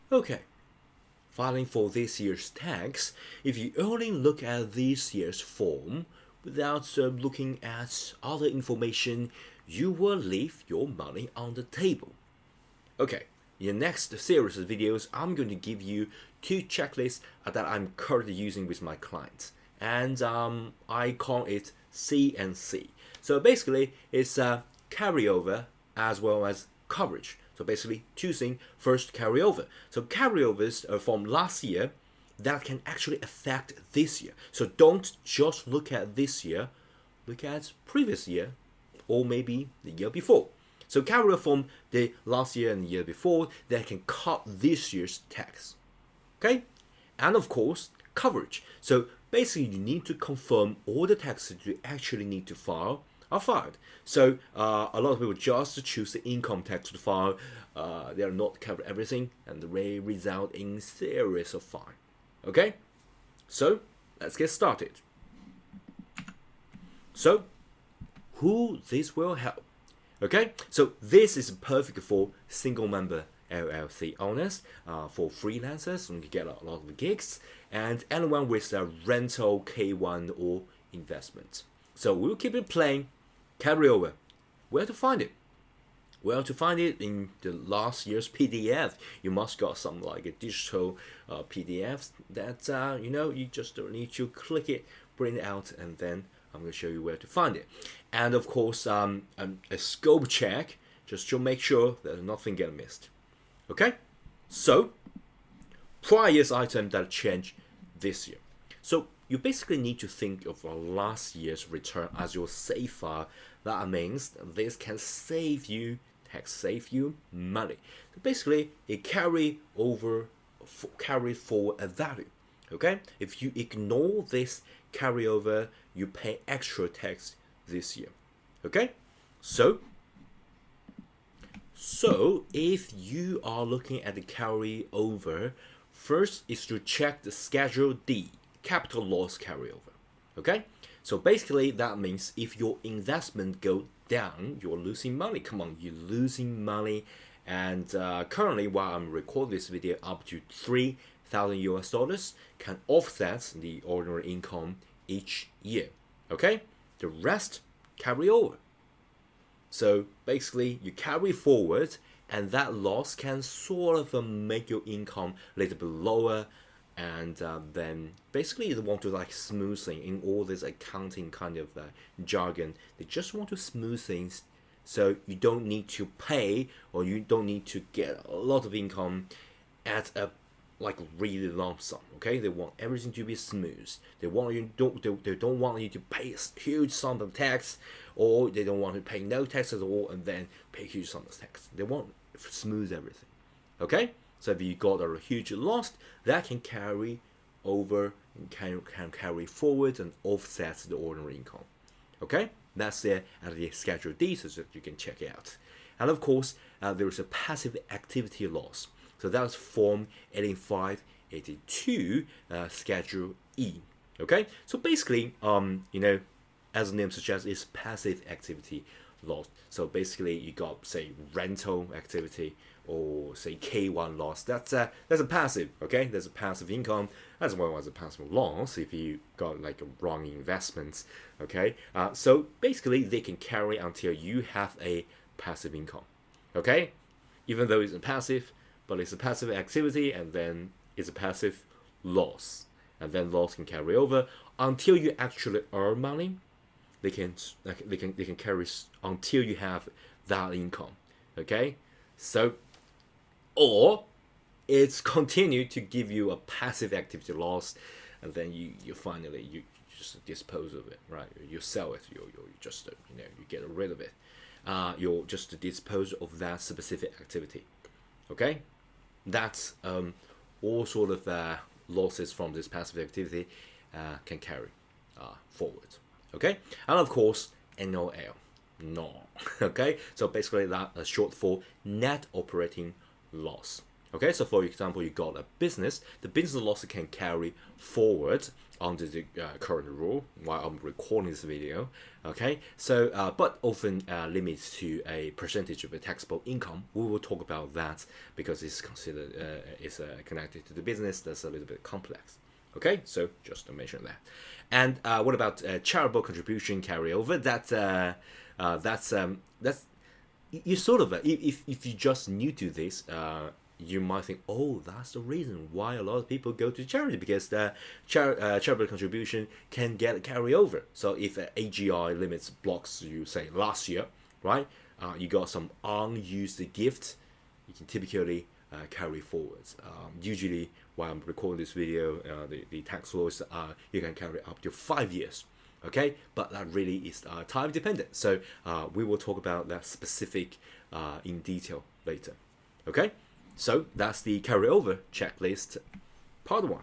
Okay, filing for this year's tax, if you only look at this year's form without looking at other information, you will leave your money on the table. Okay, in the next series of videos, I'm going to give you two checklists that I'm currently using with my clients. And I call it C and C. So basically, it's carryover as well as coverage. So basically, choosing first carryover. So carryovers from last year that can actually affect this year. So don't just look at this year, look at previous year or maybe the year before. So carryover from the last year and the year before that can cut this year's tax. Okay? And of course, coverage. So basically, you need to confirm all the taxes you actually need to file are filed. So a lot of people just choose the income tax to file. They are not cover everything, and they may result in series of fine. Okay? So let's get started. So who this will help? Okay, so this is perfect for single member LLC owners, for freelancers who can get a lot of gigs, and anyone with a rental K1 or investment. So we'll keep it plain. Carryover. Where to find it? Well, to find it in the last year's PDF, you must got some like a digital PDFs that you just don't need to click it, print it out, and then I'm going to show you where to find it. And of course, a scope check just to make sure that nothing get missed. Okay, so prior year's item that change this year. So you basically need to think of last year's return as your save file. That means this can save you tax, save you money. So basically, it carry forward a value. Okay, if you ignore this carryover, you pay extra tax this year. Okay, so if you are looking at the carryover, first is to check the Schedule D, capital loss carryover. Okay, so basically that means if your investment go down, you're losing money. Come on, you're losing money. And currently, while I'm recording this video, up to $3,000 can offset the ordinary income each year. Okay, the rest carry over. So basically, you carry forward, and that loss can sort of make your income a little bit lower. And then basically they want to like smooth things in all this accounting kind of jargon. They just want to smooth things so you don't need to pay, or you don't need to get a lot of income at a like really lump sum. Okay, they want everything to be smooth. They don't want you to pay a huge sum of tax, or they don't want to pay no tax at all and then pay a huge sum of tax. They want to smooth everything. Okay. So if you got a huge loss, that can carry over, can carry forward and offset the ordinary income. Okay, that's there at the Schedule D, so that you can check it out. And of course, there is a passive activity loss. So that's Form 8582, Schedule E. Okay, so basically, as the name suggests, it's passive activity loss. So basically, you got say rental activity, or say K1 loss. That's a passive. Okay, there's a passive income as well as a passive loss if you got like a wrong investments. Okay, so basically they can carry until you have a passive income. Okay, even though it's a passive, but it's a passive activity, and then it's a passive loss, and then loss can carry over until you actually earn money. They can carry until you have that income. Okay, so or it's continued to give you a passive activity loss, and then you finally you just dispose of it, right? You sell it, you just you get rid of it. You'll just dispose of that specific activity. Okay, that's all sort of losses from this passive activity can carry forward. Okay, and of course NOL, no. Okay, so basically that short for net operating loss. Okay, so for example, you got a business, the business loss can carry forward under the current rule while I'm recording this video. Okay, so but often limits to a percentage of the taxable income. We will talk about that because it's considered connected to the business. That's a little bit complex. Okay, so just to mention that. And what about charitable contribution carryover? That's you sort of if you just new to this, you might think, oh, that's the reason why a lot of people go to charity, because the charitable contribution can get carryover. So if AGI limits blocks you, say last year, right, you got some unused gift, you can typically carry forwards. Usually, while I'm recording this video, the tax laws you can carry up to 5 years. Okay, but that really is time dependent. So we will talk about that specific in detail later. Okay, so that's the carryover checklist part 1.